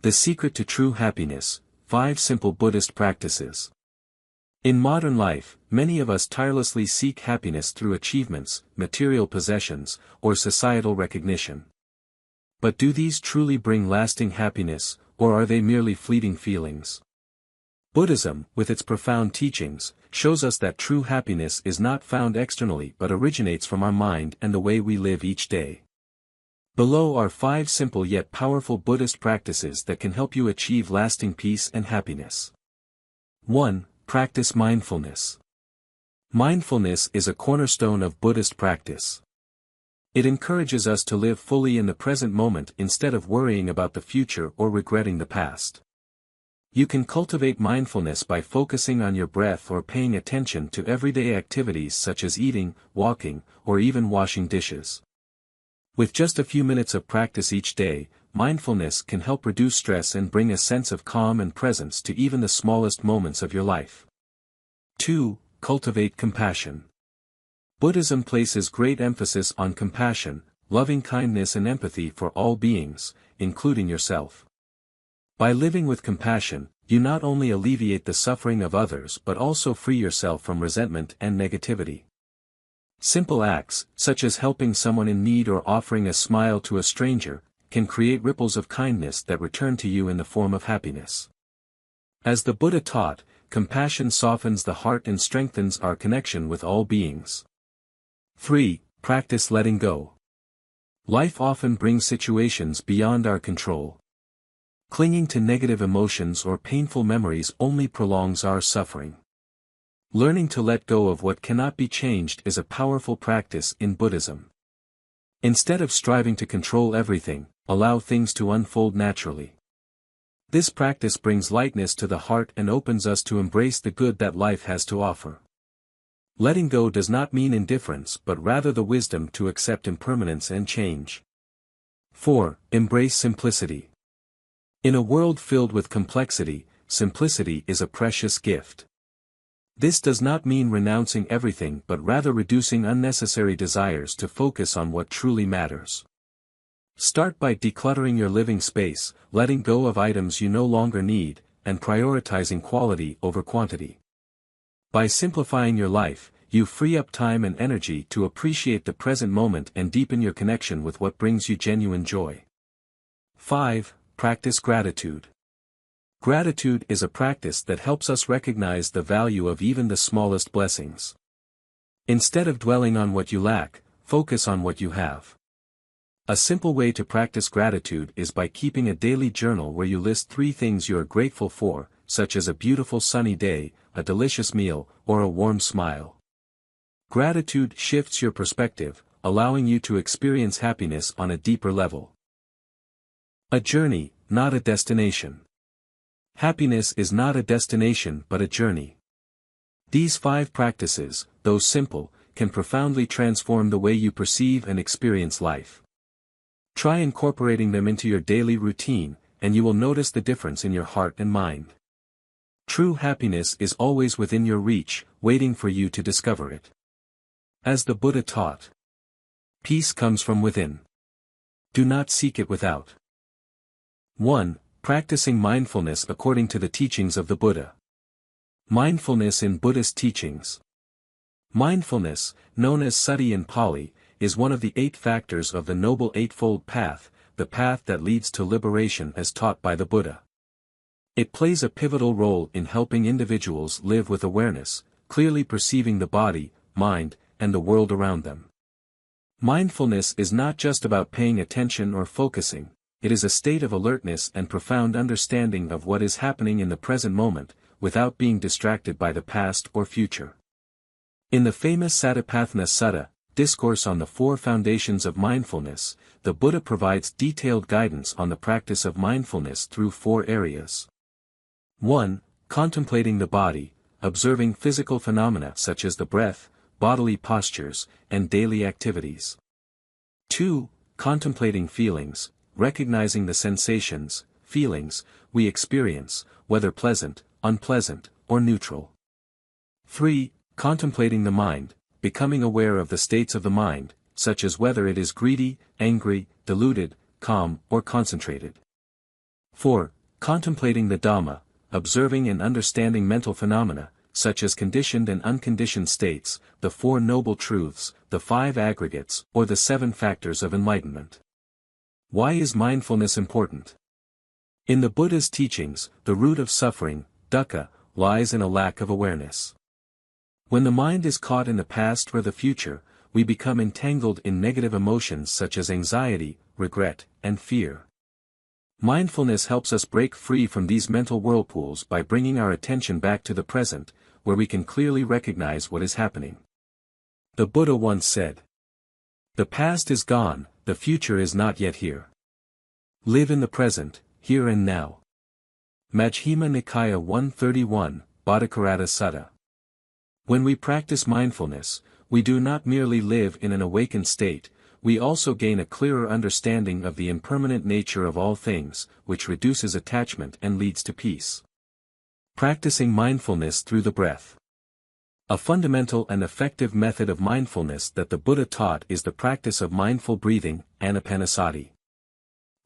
The secret to true happiness, 5 simple Buddhist practices. In modern life, many of us tirelessly seek happiness through achievements, material possessions, or societal recognition. But do these truly bring lasting happiness, or are they merely fleeting feelings? Buddhism, with its profound teachings, shows us that true happiness is not found externally but originates from our mind and the way we live each day. Below are 5 simple yet powerful Buddhist practices that can help you achieve lasting peace and happiness. 1. Practice mindfulness. Mindfulness is a cornerstone of Buddhist practice. It encourages us to live fully in the present moment instead of worrying about the future or regretting the past. You can cultivate mindfulness by focusing on your breath or paying attention to everyday activities such as eating, walking, or even washing dishes. With just a few minutes of practice each day, mindfulness can help reduce stress and bring a sense of calm and presence to even the smallest moments of your life. 2. Cultivate compassion. Buddhism places great emphasis on compassion, loving kindness and empathy for all beings, including yourself. By living with compassion, you not only alleviate the suffering of others but also free yourself from resentment and negativity. Simple acts, such as helping someone in need or offering a smile to a stranger, can create ripples of kindness that return to you in the form of happiness. As the Buddha taught, compassion softens the heart and strengthens our connection with all beings. 3. Practice letting go. Life often brings situations beyond our control. Clinging to negative emotions or painful memories only prolongs our suffering. Learning to let go of what cannot be changed is a powerful practice in Buddhism. Instead of striving to control everything, allow things to unfold naturally. This practice brings lightness to the heart and opens us to embrace the good that life has to offer. Letting go does not mean indifference but rather the wisdom to accept impermanence and change. 4. Embrace simplicity. In a world filled with complexity, simplicity is a precious gift. This does not mean renouncing everything but rather reducing unnecessary desires to focus on what truly matters. Start by decluttering your living space, letting go of items you no longer need, and prioritizing quality over quantity. By simplifying your life, you free up time and energy to appreciate the present moment and deepen your connection with what brings you genuine joy. 5. Practice gratitude. Gratitude is a practice that helps us recognize the value of even the smallest blessings. Instead of dwelling on what you lack, focus on what you have. A simple way to practice gratitude is by keeping a daily journal where you list 3 things you are grateful for, such as a beautiful sunny day, a delicious meal, or a warm smile. Gratitude shifts your perspective, allowing you to experience happiness on a deeper level. A journey, not a destination. Happiness is not a destination but a journey. These 5 practices, though simple, can profoundly transform the way you perceive and experience life. Try incorporating them into your daily routine, and you will notice the difference in your heart and mind. True happiness is always within your reach, waiting for you to discover it. As the Buddha taught, peace comes from within. Do not seek it without. 1. Practicing mindfulness according to the teachings of the Buddha. Mindfulness in Buddhist teachings. Mindfulness, known as sati in Pali, is one of the 8 factors of the Noble Eightfold Path, the path that leads to liberation as taught by the Buddha. It plays a pivotal role in helping individuals live with awareness, clearly perceiving the body, mind, and the world around them. Mindfulness is not just about paying attention or focusing. It is a state of alertness and profound understanding of what is happening in the present moment, without being distracted by the past or future. In the famous Satipatthana Sutta, Discourse on the 4 Foundations of Mindfulness, the Buddha provides detailed guidance on the practice of mindfulness through 4 areas. 1. Contemplating the body, observing physical phenomena such as the breath, bodily postures, and daily activities. 2. Contemplating feelings, recognizing the sensations, feelings, we experience, whether pleasant, unpleasant, or neutral. 3. Contemplating the mind, becoming aware of the states of the mind, such as whether it is greedy, angry, deluded, calm, or concentrated. 4. Contemplating the Dhamma, observing and understanding mental phenomena, such as conditioned and unconditioned states, the Four Noble Truths, the Five Aggregates, or the Seven Factors of Enlightenment. Why is mindfulness important? In the Buddha's teachings, the root of suffering, dukkha, lies in a lack of awareness. When the mind is caught in the past or the future, we become entangled in negative emotions such as anxiety, regret, and fear. Mindfulness helps us break free from these mental whirlpools by bringing our attention back to the present, where we can clearly recognize what is happening. The Buddha once said, "The past is gone, the future is not yet here. Live in the present, here and now." Majjhima Nikaya 131, Bhattacharya Sutta. When we practice mindfulness, we do not merely live in an awakened state, we also gain a clearer understanding of the impermanent nature of all things, which reduces attachment and leads to peace. Practicing mindfulness through the breath. A fundamental and effective method of mindfulness that the Buddha taught is the practice of mindful breathing, anapanasati.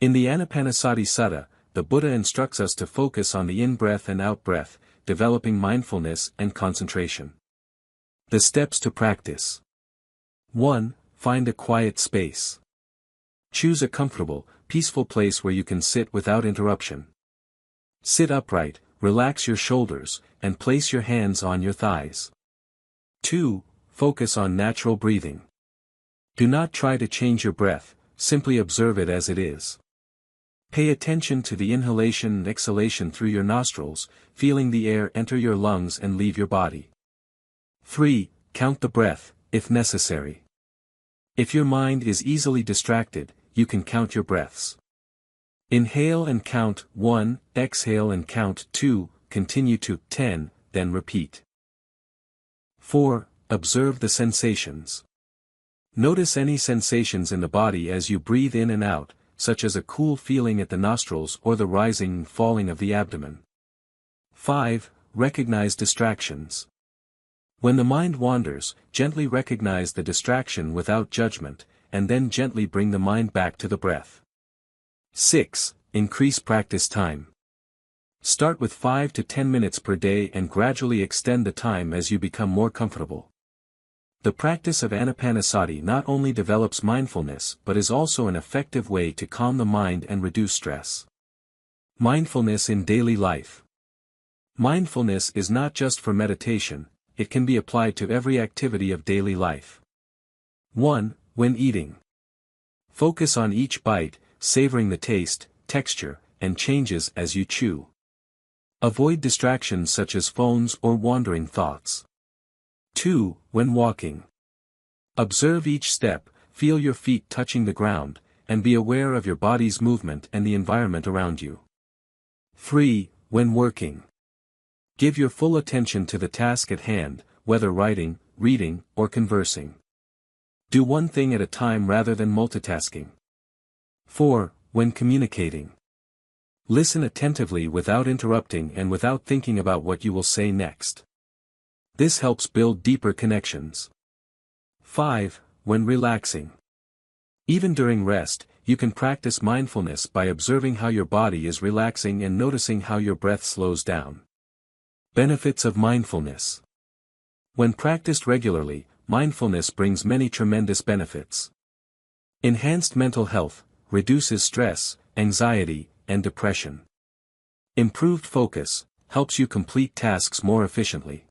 In the Anapanasati Sutta, the Buddha instructs us to focus on the in-breath and out-breath, developing mindfulness and concentration. The steps to practice. 1. Find a quiet space. Choose a comfortable, peaceful place where you can sit without interruption. Sit upright, relax your shoulders, and place your hands on your thighs. 2. Focus on natural breathing. Do not try to change your breath, simply observe it as it is. Pay attention to the inhalation and exhalation through your nostrils, feeling the air enter your lungs and leave your body. 3. Count the breath, if necessary. If your mind is easily distracted, you can count your breaths. Inhale and count 1, exhale and count 2, continue to 10, then repeat. 4. Observe the sensations. Notice any sensations in the body as you breathe in and out, such as a cool feeling at the nostrils or the rising and falling of the abdomen. 5. Recognize distractions. When the mind wanders, gently recognize the distraction without judgment, and then gently bring the mind back to the breath. 6. Increase practice time. Start with 5 to 10 minutes per day and gradually extend the time as you become more comfortable. The practice of anapanasati not only develops mindfulness but is also an effective way to calm the mind and reduce stress. Mindfulness in daily life. Mindfulness is not just for meditation, it can be applied to every activity of daily life. 1. When eating. Focus on each bite, savoring the taste, texture, and changes as you chew. Avoid distractions such as phones or wandering thoughts. 2. When walking. Observe each step, feel your feet touching the ground, and be aware of your body's movement and the environment around you. 3. When working. Give your full attention to the task at hand, whether writing, reading, or conversing. Do one thing at a time rather than multitasking. 4. When communicating. Listen attentively without interrupting and without thinking about what you will say next. This helps build deeper connections. 5. When relaxing. Even during rest, you can practice mindfulness by observing how your body is relaxing and noticing how your breath slows down. Benefits of mindfulness. When practiced regularly, mindfulness brings many tremendous benefits. Enhanced mental health, reduces stress, anxiety, and depression. Improved focus, helps you complete tasks more efficiently.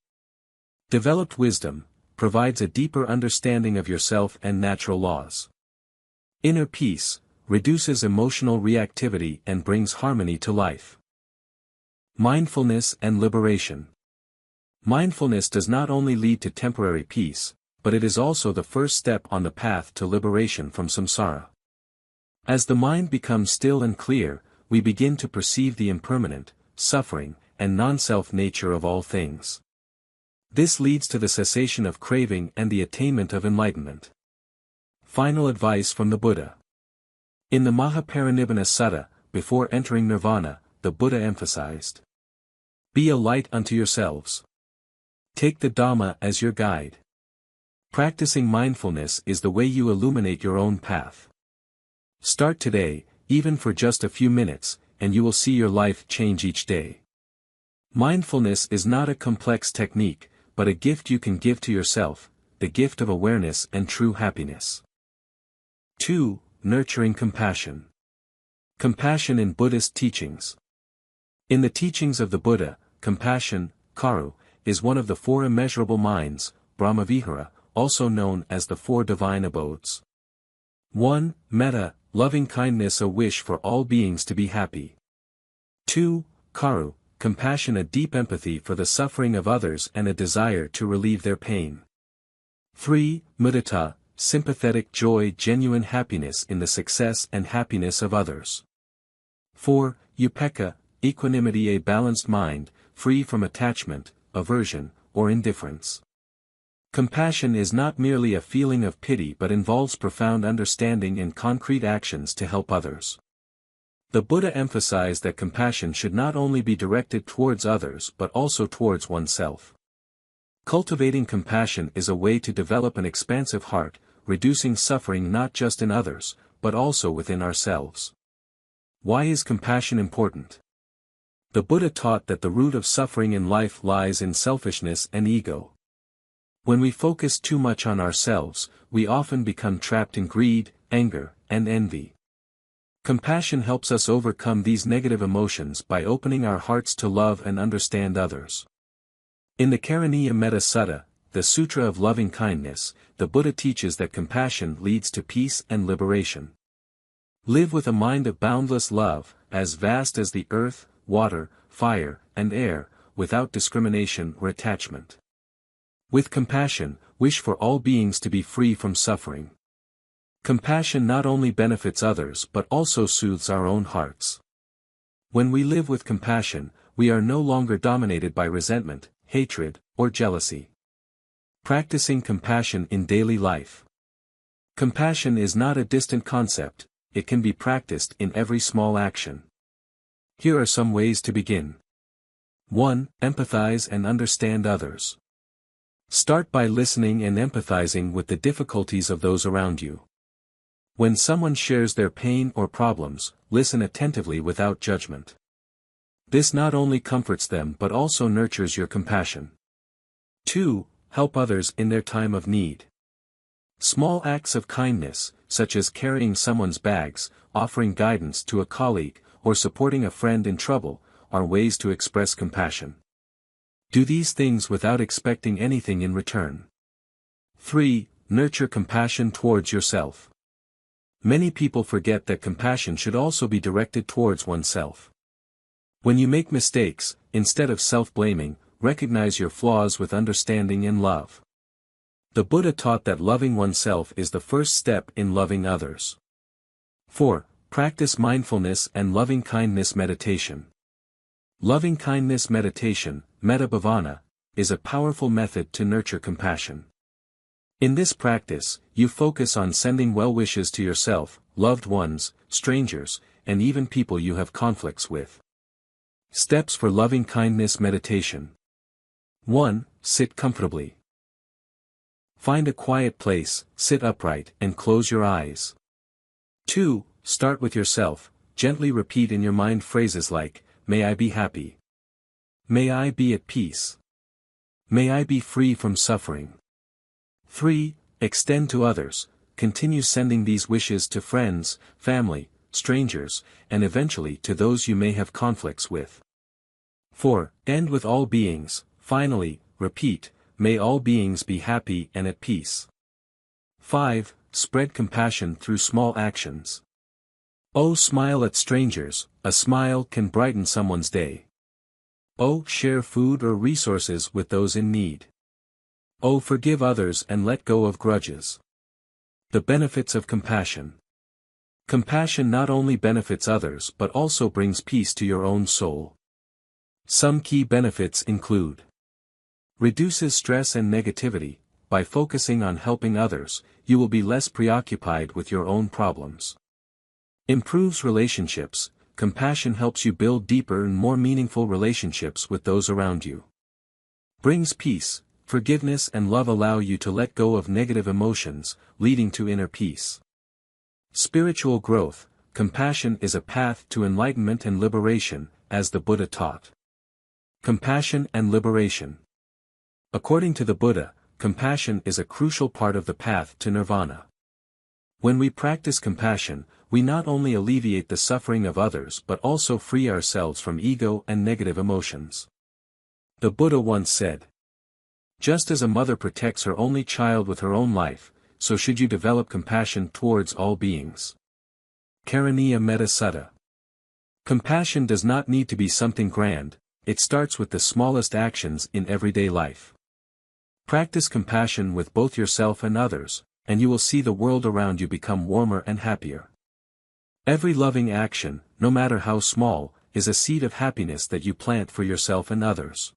Developed wisdom, provides a deeper understanding of yourself and natural laws. Inner peace, reduces emotional reactivity and brings harmony to life. Mindfulness and liberation. Mindfulness does not only lead to temporary peace, but it is also the first step on the path to liberation from samsara. As the mind becomes still and clear, we begin to perceive the impermanent, suffering, and non-self nature of all things. This leads to the cessation of craving and the attainment of enlightenment. Final advice from the Buddha. In the Mahaparinibbana Sutta, before entering nirvana, the Buddha emphasized, "Be a light unto yourselves. Take the Dhamma as your guide." Practicing mindfulness is the way you illuminate your own path. Start today, even for just a few minutes, and you will see your life change each day. Mindfulness is not a complex technique, but a gift you can give to yourself, the gift of awareness and true happiness. 2. Nurturing compassion. Compassion in Buddhist teachings. In the teachings of the Buddha, compassion, karu, is one of the four immeasurable minds, Brahmavihara, also known as the four divine abodes. 1. Metta, loving-kindness, a wish for all beings to be happy. 2. Karu, compassion, a deep empathy for the suffering of others and a desire to relieve their pain. 3. Mudita, sympathetic joy, genuine happiness in the success and happiness of others. 4. Upekkha, equanimity, a balanced mind, free from attachment, aversion, or indifference. Compassion is not merely a feeling of pity but involves profound understanding and concrete actions to help others. The Buddha emphasized that compassion should not only be directed towards others but also towards oneself. Cultivating compassion is a way to develop an expansive heart, reducing suffering not just in others, but also within ourselves. Why is compassion important? The Buddha taught that the root of suffering in life lies in selfishness and ego. When we focus too much on ourselves, we often become trapped in greed, anger, and envy. Compassion helps us overcome these negative emotions by opening our hearts to love and understand others. In the Karaniya Metta Sutta, the Sutra of Loving Kindness, the Buddha teaches that compassion leads to peace and liberation. Live with a mind of boundless love, as vast as the earth, water, fire, and air, without discrimination or attachment. With compassion, wish for all beings to be free from suffering. Compassion not only benefits others but also soothes our own hearts. When we live with compassion, we are no longer dominated by resentment, hatred, or jealousy. Practicing compassion in daily life. Compassion is not a distant concept, it can be practiced in every small action. Here are some ways to begin. 1. Empathize and understand others. Start by listening and empathizing with the difficulties of those around you. When someone shares their pain or problems, listen attentively without judgment. This not only comforts them but also nurtures your compassion. 2. Help others in their time of need. Small acts of kindness, such as carrying someone's bags, offering guidance to a colleague, or supporting a friend in trouble, are ways to express compassion. Do these things without expecting anything in return. 3. Nurture compassion towards yourself. Many people forget that compassion should also be directed towards oneself. When you make mistakes, instead of self-blaming, recognize your flaws with understanding and love. The Buddha taught that loving oneself is the first step in loving others. 4. Practice mindfulness and loving-kindness meditation. Loving-kindness meditation, metta bhavana, is a powerful method to nurture compassion. In this practice, you focus on sending well wishes to yourself, loved ones, strangers, and even people you have conflicts with. Steps for loving-kindness meditation. 1. Sit comfortably. Find a quiet place, sit upright, and close your eyes. 2. Start with yourself, gently repeat in your mind phrases like, "May I be happy. May I be at peace. May I be free from suffering." 3. Extend to others, continue sending these wishes to friends, family, strangers, and eventually to those you may have conflicts with. 4. End with all beings, finally, repeat, "May all beings be happy and at peace." 5. Spread compassion through small actions. Oh, smile at strangers, a smile can brighten someone's day. Oh, share food or resources with those in need. Oh, forgive others and let go of grudges. The benefits of compassion. Compassion not only benefits others but also brings peace to your own soul. Some key benefits include: reduces stress and negativity. By focusing on helping others, you will be less preoccupied with your own problems. Improves relationships. Compassion helps you build deeper and more meaningful relationships with those around you. Brings peace. Forgiveness and love allow you to let go of negative emotions, leading to inner peace. Spiritual growth. compassion is a path to enlightenment and liberation, as the Buddha taught. Compassion and liberation. According to the Buddha, compassion is a crucial part of the path to nirvana. When we practice compassion, we not only alleviate the suffering of others but also free ourselves from ego and negative emotions. The Buddha once said, "Just as a mother protects her only child with her own life, so should you develop compassion towards all beings." Karaniya Metta Sutta. Compassion does not need to be something grand, it starts with the smallest actions in everyday life. Practice compassion with both yourself and others, and you will see the world around you become warmer and happier. Every loving action, no matter how small, is a seed of happiness that you plant for yourself and others.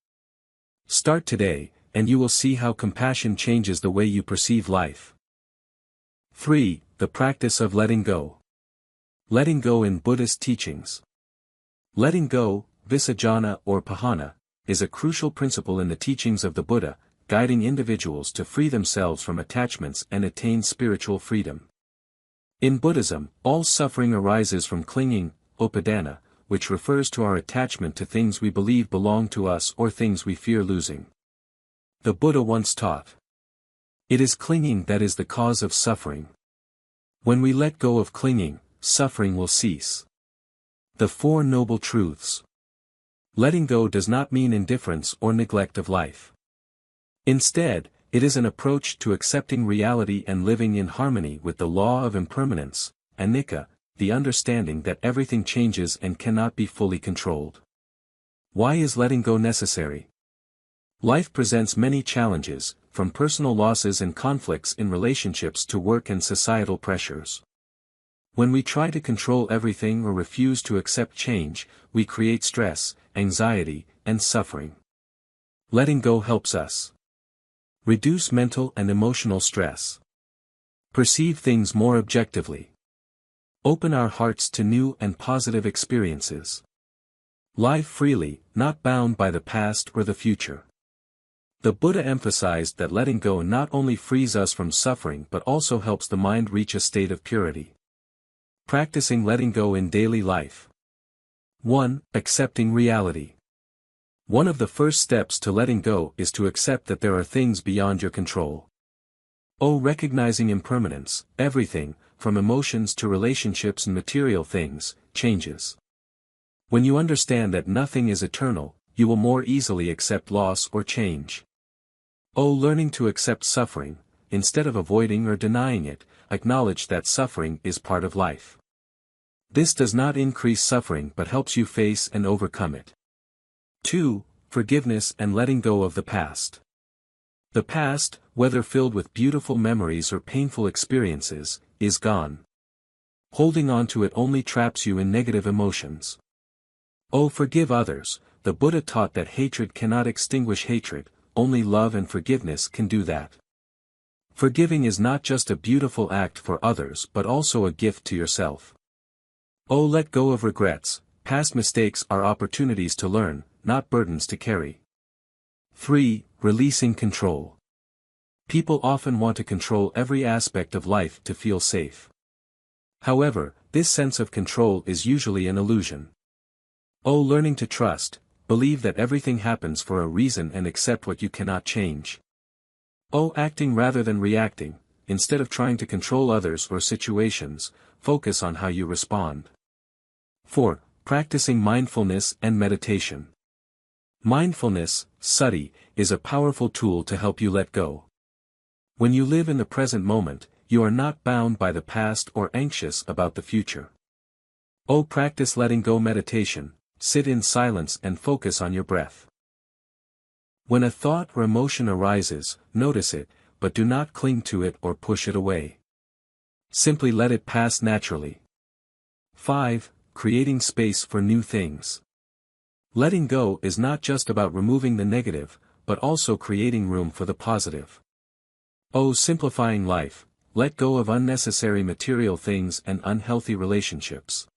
Start today, and you will see how compassion changes the way you perceive life. 3. The practice of letting go. Letting go in Buddhist teachings. Letting go, visajjana or pahana, is a crucial principle in the teachings of the Buddha, guiding individuals to free themselves from attachments and attain spiritual freedom. In Buddhism, all suffering arises from clinging, upadana, which refers to our attachment to things we believe belong to us or things we fear losing. The Buddha once taught, "It is clinging that is the cause of suffering. When we let go of clinging, suffering will cease." The Four Noble Truths. Letting go does not mean indifference or neglect of life. Instead, it is an approach to accepting reality and living in harmony with the law of impermanence, anicca, the understanding that everything changes and cannot be fully controlled. Why is letting go necessary? Life presents many challenges, from personal losses and conflicts in relationships to work and societal pressures. When we try to control everything or refuse to accept change, we create stress, anxiety, and suffering. Letting go helps us reduce mental and emotional stress, perceive things more objectively, open our hearts to new and positive experiences, live freely, not bound by the past or the future. The Buddha emphasized that letting go not only frees us from suffering but also helps the mind reach a state of purity. Practicing letting go in daily life. 1. Accepting reality. One of the first steps to letting go is to accept that there are things beyond your control. Recognizing impermanence, everything, from emotions to relationships and material things, changes. When you understand that nothing is eternal, you will more easily accept loss or change. Learning to accept suffering, instead of avoiding or denying it, acknowledge that suffering is part of life. This does not increase suffering but helps you face and overcome it. 2. Forgiveness and letting go of the past. The past, whether filled with beautiful memories or painful experiences, is gone. Holding on to it only traps you in negative emotions. Forgive others. The Buddha taught that hatred cannot extinguish hatred, only love and forgiveness can do that. Forgiving is not just a beautiful act for others but also a gift to yourself. Let go of regrets. Past mistakes are opportunities to learn, not burdens to carry. 3. Releasing control. People often want to control every aspect of life to feel safe. However, this sense of control is usually an illusion. Learning to trust, believe that everything happens for a reason and accept what you cannot change. Acting rather than reacting, instead of trying to control others or situations, focus on how you respond. 4. Practicing mindfulness and meditation. Mindfulness, sati, is a powerful tool to help you let go. When you live in the present moment, you are not bound by the past or anxious about the future. Practice letting go meditation, sit in silence and focus on your breath. When a thought or emotion arises, notice it, but do not cling to it or push it away. Simply let it pass naturally. 5. Creating space for new things. Letting go is not just about removing the negative, but also creating room for the positive. Simplifying life, let go of unnecessary material things and unhealthy relationships.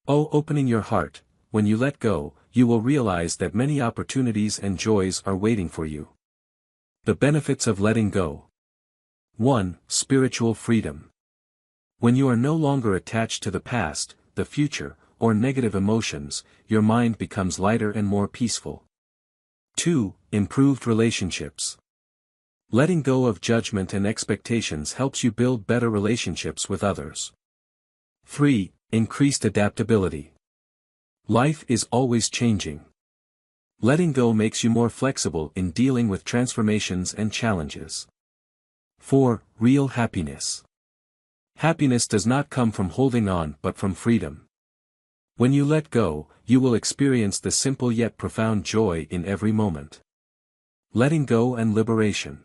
Opening your heart, when you let go, you will realize that many opportunities and joys are waiting for you. The benefits of letting go. 1. Spiritual freedom. When you are no longer attached to the past, the future, or negative emotions, your mind becomes lighter and more peaceful. 2. Improved relationships. Letting go of judgment and expectations helps you build better relationships with others. 3. Increased adaptability. Life is always changing. Letting go makes you more flexible in dealing with transformations and challenges. 4. Real happiness. Happiness does not come from holding on but from freedom. When you let go, you will experience the simple yet profound joy in every moment. Letting go and liberation.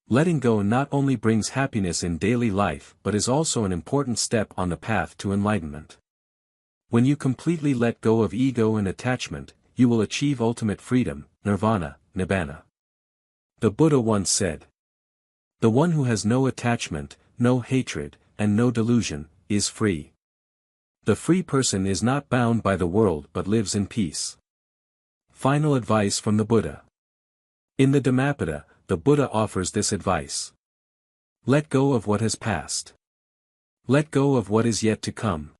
Letting go not only brings happiness in daily life but is also an important step on the path to enlightenment. When you completely let go of ego and attachment, you will achieve ultimate freedom, nirvana, nibbana. The Buddha once said, "The one who has no attachment, no hatred, and no delusion, is free." The free person is not bound by the world but lives in peace. Final advice from the Buddha. In the Dhammapada, the Buddha offers this advice. Let go of what has passed. Let go of what is yet to come.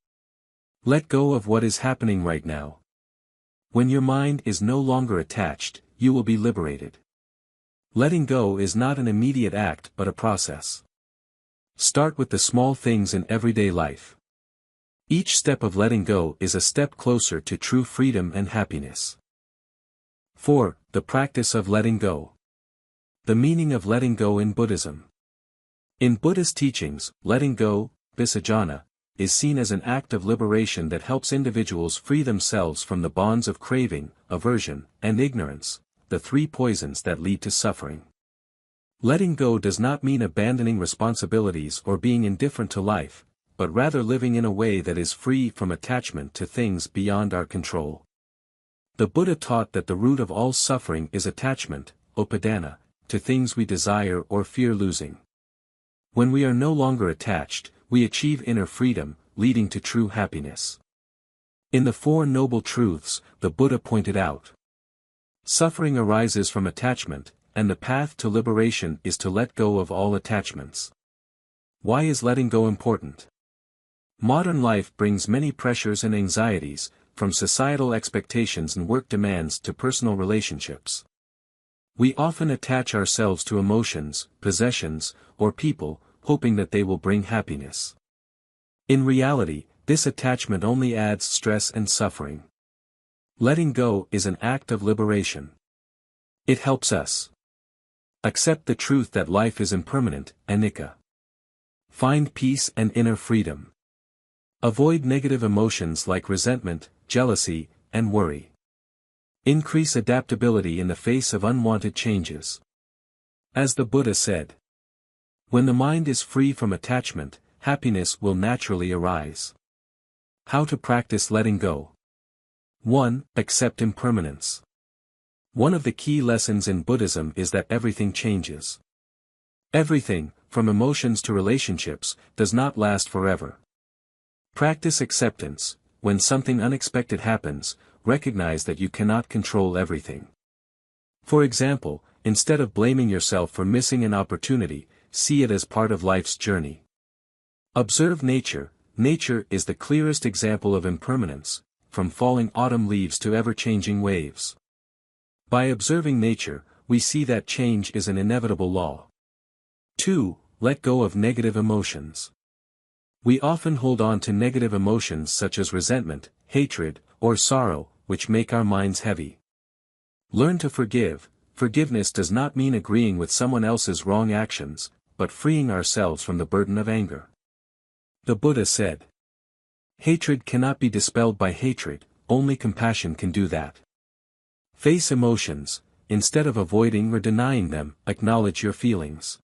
Let go of what is happening right now. When your mind is no longer attached, you will be liberated. Letting go is not an immediate act but a process. Start with the small things in everyday life. Each step of letting go is a step closer to true freedom and happiness. 4. The practice of letting go. The meaning of letting go in Buddhism. In Buddhist teachings, letting go, visajjana, is seen as an act of liberation that helps individuals free themselves from the bonds of craving, aversion, and ignorance, the three poisons that lead to suffering. Letting go does not mean abandoning responsibilities or being indifferent to life, but rather living in a way that is free from attachment to things beyond our control. The Buddha taught that the root of all suffering is attachment, upadana, to things we desire or fear losing. When we are no longer attached, we achieve inner freedom, leading to true happiness. In the Four Noble Truths, the Buddha pointed out, suffering arises from attachment, and the path to liberation is to let go of all attachments. Why is letting go important? Modern life brings many pressures and anxieties, from societal expectations and work demands to personal relationships. We often attach ourselves to emotions, possessions, or people, hoping that they will bring happiness. In reality, this attachment only adds stress and suffering. Letting go is an act of liberation. It helps us accept the truth that life is impermanent, anicca. Find peace and inner freedom. Avoid negative emotions like resentment, jealousy, and worry. Increase adaptability in the face of unwanted changes. As the Buddha said, when the mind is free from attachment, happiness will naturally arise. How to practice letting go. 1. Accept impermanence. One of the key lessons in Buddhism is that everything changes. Everything, from emotions to relationships, does not last forever. Practice acceptance. When something unexpected happens, recognize that you cannot control everything. For example, instead of blaming yourself for missing an opportunity, see it as part of life's journey. Observe nature. Nature is the clearest example of impermanence, from falling autumn leaves to ever-changing waves. By observing nature, we see that change is an inevitable law. 2. Let go of negative emotions. We often hold on to negative emotions such as resentment, hatred, or sorrow, which make our minds heavy. Learn to forgive. Forgiveness does not mean agreeing with someone else's wrong actions, but freeing ourselves from the burden of anger. The Buddha said, hatred cannot be dispelled by hatred, only compassion can do that. Face emotions. Instead of avoiding or denying them, acknowledge your feelings.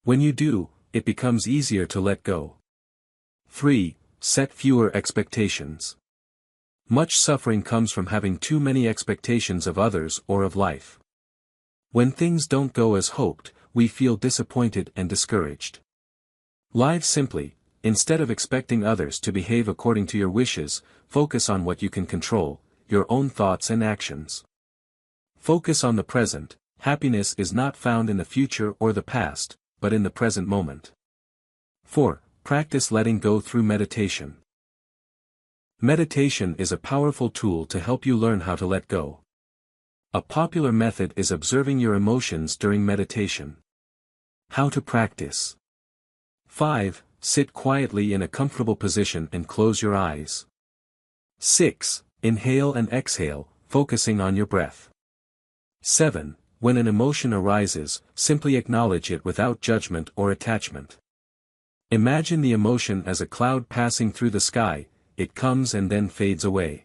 When you do, it becomes easier to let go. 3. Set fewer expectations. Much suffering comes from having too many expectations of others or of life. When things don't go as hoped, we feel disappointed and discouraged. Live simply. Instead of expecting others to behave according to your wishes, focus on what you can control, your own thoughts and actions. Focus on the present. Happiness is not found in the future or the past, but in the present moment. 4. Practice letting go through meditation. Meditation is a powerful tool to help you learn how to let go. A popular method is observing your emotions during meditation. How to practice. 5. Sit quietly in a comfortable position and close your eyes. 6. Inhale and exhale, focusing on your breath. 7. When an emotion arises, simply acknowledge it without judgment or attachment. Imagine the emotion as a cloud passing through the sky. It comes and then fades away.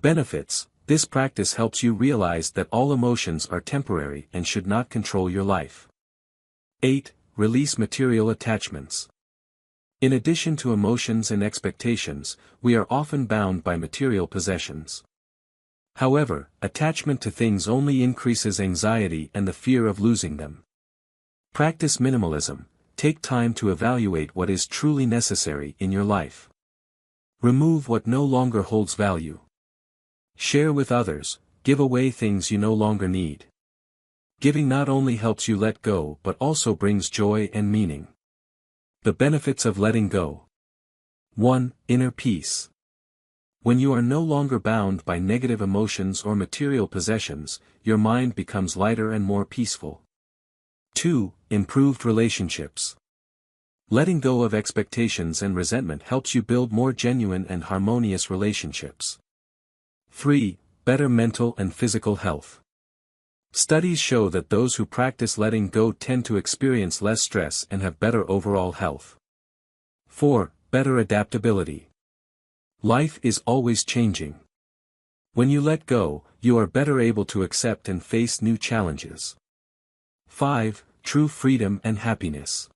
Benefits. This practice helps you realize that all emotions are temporary and should not control your life. 8. Release material attachments. In addition to emotions and expectations, we are often bound by material possessions. However, attachment to things only increases anxiety and the fear of losing them. Practice minimalism. Take time to evaluate what is truly necessary in your life. Remove what no longer holds value. Share with others, give away things you no longer need. Giving not only helps you let go but also brings joy and meaning. The benefits of letting go. 1. Inner peace. When you are no longer bound by negative emotions or material possessions, your mind becomes lighter and more peaceful. 2. Improved relationships. Letting go of expectations and resentment helps you build more genuine and harmonious relationships. 3. Better mental and physical health. Studies show that those who practice letting go tend to experience less stress and have better overall health. 4. Better adaptability. Life is always changing. When you let go, you are better able to accept and face new challenges. 5. True freedom and happiness.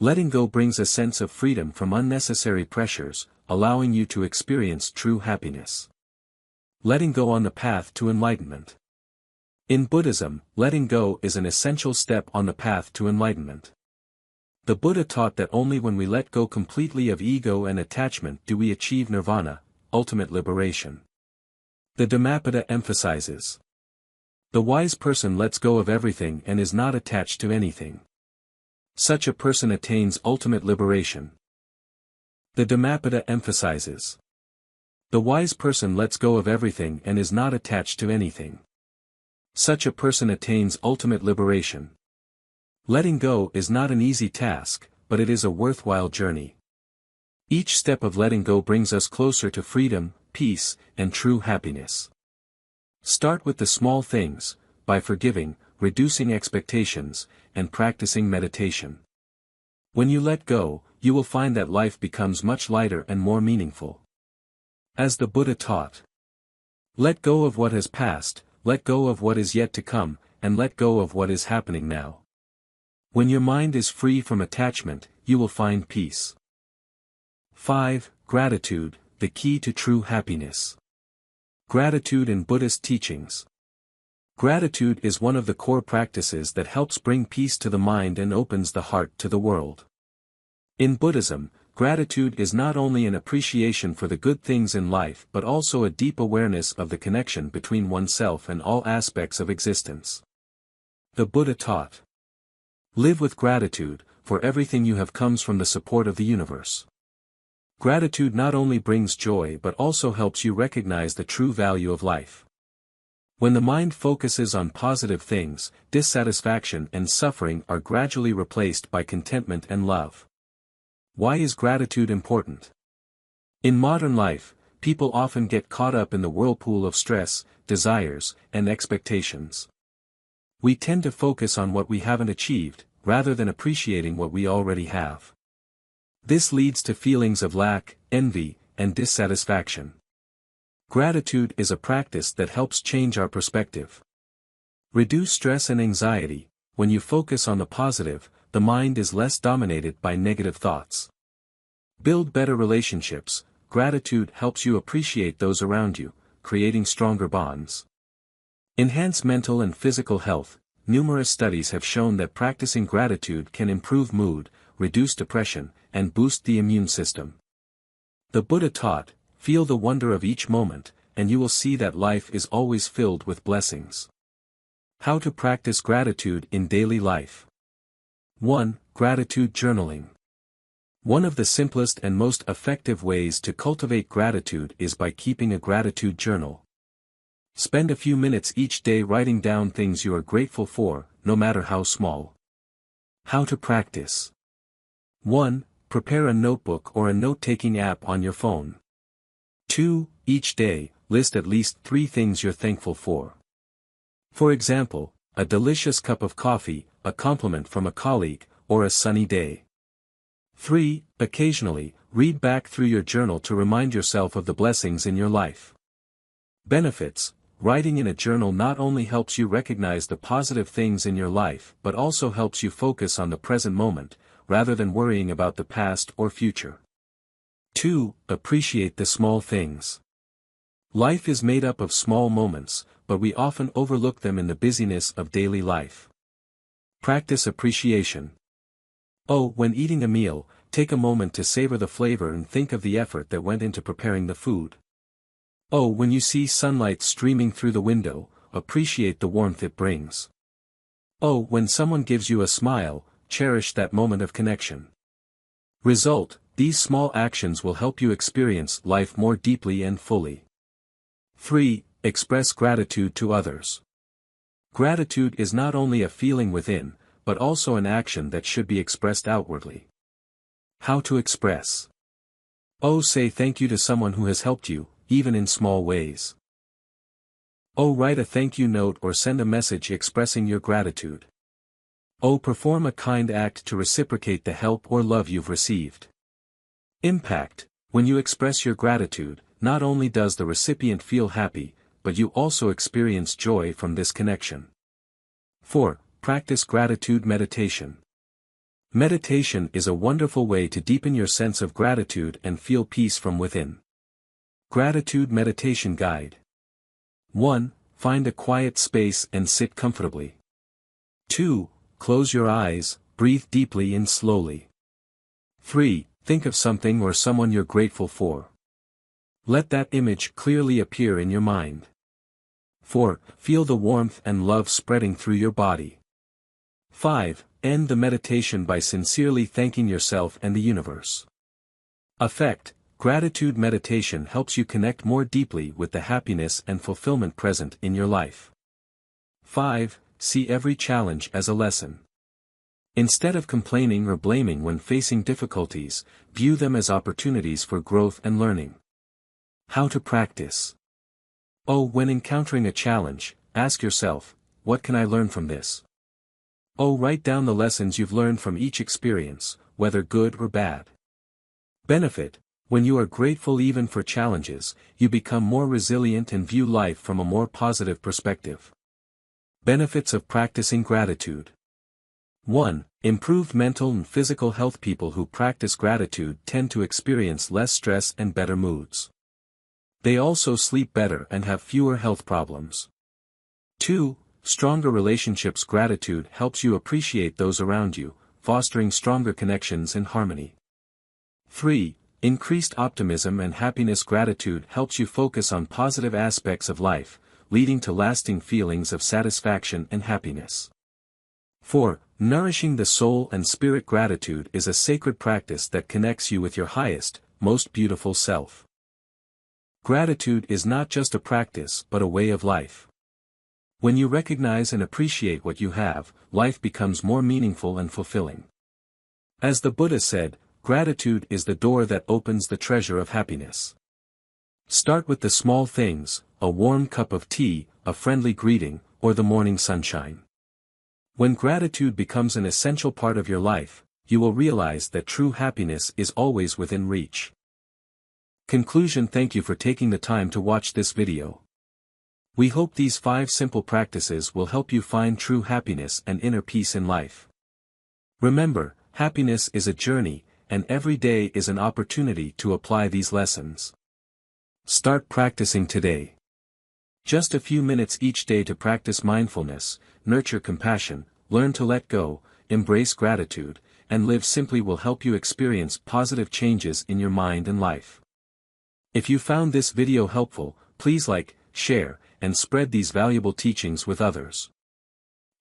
Letting go brings a sense of freedom from unnecessary pressures, allowing you to experience true happiness. Letting go on the path to enlightenment. In Buddhism, letting go is an essential step on the path to enlightenment. The Buddha taught that only when we let go completely of ego and attachment do we achieve nirvana, ultimate liberation. The Dhammapada emphasizes. The wise person lets go of everything and is not attached to anything. Such a person attains ultimate liberation. The Dhammapada emphasizes. The wise person lets go of everything and is not attached to anything. Such a person attains ultimate liberation. Letting go is not an easy task, but it is a worthwhile journey. Each step of letting go brings us closer to freedom, peace, and true happiness. Start with the small things, by forgiving, reducing expectations, and practicing meditation. When you let go, you will find that life becomes much lighter and more meaningful. As the Buddha taught, let go of what has passed, let go of what is yet to come, and let go of what is happening now. When your mind is free from attachment, you will find peace. 5. Gratitude, the key to true happiness. Gratitude in Buddhist teachings. Gratitude is one of the core practices that helps bring peace to the mind and opens the heart to the world. In Buddhism, gratitude is not only an appreciation for the good things in life but also a deep awareness of the connection between oneself and all aspects of existence. The Buddha taught. Live with gratitude, for everything you have comes from the support of the universe. Gratitude not only brings joy but also helps you recognize the true value of life. When the mind focuses on positive things, dissatisfaction and suffering are gradually replaced by contentment and love. Why is gratitude important? In modern life, people often get caught up in the whirlpool of stress, desires, and expectations. We tend to focus on what we haven't achieved, rather than appreciating what we already have. This leads to feelings of lack, envy, and dissatisfaction. Gratitude is a practice that helps change our perspective. Reduce stress and anxiety. When you focus on the positive, the mind is less dominated by negative thoughts. Build better relationships. Gratitude helps you appreciate those around you, creating stronger bonds. Enhance mental and physical health. Numerous studies have shown that practicing gratitude can improve mood, reduce depression, and boost the immune system. The Buddha taught, feel the wonder of each moment, and you will see that life is always filled with blessings. How to practice gratitude in daily life. 1. Gratitude journaling. One of the simplest and most effective ways to cultivate gratitude is by keeping a gratitude journal. Spend a few minutes each day writing down things you are grateful for, no matter how small. How to practice. 1. Prepare a notebook or a note-taking app on your phone. 2. Each day, list at least 3 things you're thankful for. For example, a delicious cup of coffee, a compliment from a colleague, or a sunny day. 3. Occasionally, read back through your journal to remind yourself of the blessings in your life. Benefits. Writing in a journal not only helps you recognize the positive things in your life but also helps you focus on the present moment, rather than worrying about the past or future. 2. Appreciate the small things. Life is made up of small moments, but we often overlook them in the busyness of daily life. Practice appreciation. When eating a meal, take a moment to savor the flavor and think of the effort that went into preparing the food. When you see sunlight streaming through the window, appreciate the warmth it brings. When someone gives you a smile, cherish that moment of connection. Result: these small actions will help you experience life more deeply and fully. 3. Express gratitude to others. Gratitude is not only a feeling within, but also an action that should be expressed outwardly. How to express. Say thank you to someone who has helped you, even in small ways. Write a thank you note or send a message expressing your gratitude. Perform a kind act to reciprocate the help or love you've received. Impact. When you express your gratitude, not only does the recipient feel happy, but you also experience joy from this connection. 4. Practice gratitude meditation. Meditation is a wonderful way to deepen your sense of gratitude and feel peace from within. Gratitude Meditation Guide. 1. Find a quiet space and sit comfortably. 2. Close your eyes, breathe deeply and slowly. 3. Think of something or someone you're grateful for. Let that image clearly appear in your mind. 4. Feel the warmth and love spreading through your body. 5. End the meditation by sincerely thanking yourself and the universe. Effect. Gratitude meditation helps you connect more deeply with the happiness and fulfillment present in your life. 5. See every challenge as a lesson. Instead of complaining or blaming when facing difficulties, view them as opportunities for growth and learning. How to practice. When encountering a challenge, ask yourself, what can I learn from this? Write down the lessons you've learned from each experience, whether good or bad. Benefit. When you are grateful even for challenges, you become more resilient and view life from a more positive perspective. Benefits of practicing gratitude. 1. Improved mental and physical health. People who practice gratitude tend to experience less stress and better moods. They also sleep better and have fewer health problems. 2. Stronger relationships. Gratitude helps you appreciate those around you, fostering stronger connections and harmony. 3. Increased optimism and happiness. Gratitude helps you focus on positive aspects of life, leading to lasting feelings of satisfaction and happiness. 4. Nourishing the soul and spirit. Gratitude is a sacred practice that connects you with your highest, most beautiful self. Gratitude is not just a practice but a way of life. When you recognize and appreciate what you have, life becomes more meaningful and fulfilling. As the Buddha said, gratitude is the door that opens the treasure of happiness. Start with the small things, a warm cup of tea, a friendly greeting, or the morning sunshine. When gratitude becomes an essential part of your life, you will realize that true happiness is always within reach. Conclusion. Thank you for taking the time to watch this video. We hope these 5 simple practices will help you find true happiness and inner peace in life. Remember, happiness is a journey, and every day is an opportunity to apply these lessons. Start practicing today. Just a few minutes each day to practice mindfulness, nurture compassion, learn to let go, embrace gratitude, and live simply will help you experience positive changes in your mind and life. If you found this video helpful, please like, share, and spread these valuable teachings with others.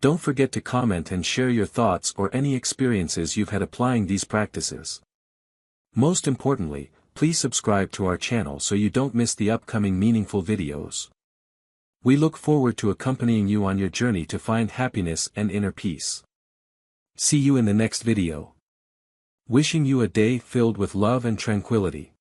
Don't forget to comment and share your thoughts or any experiences you've had applying these practices. Most importantly, please subscribe to our channel so you don't miss the upcoming meaningful videos. We look forward to accompanying you on your journey to find happiness and inner peace. See you in the next video. Wishing you a day filled with love and tranquility.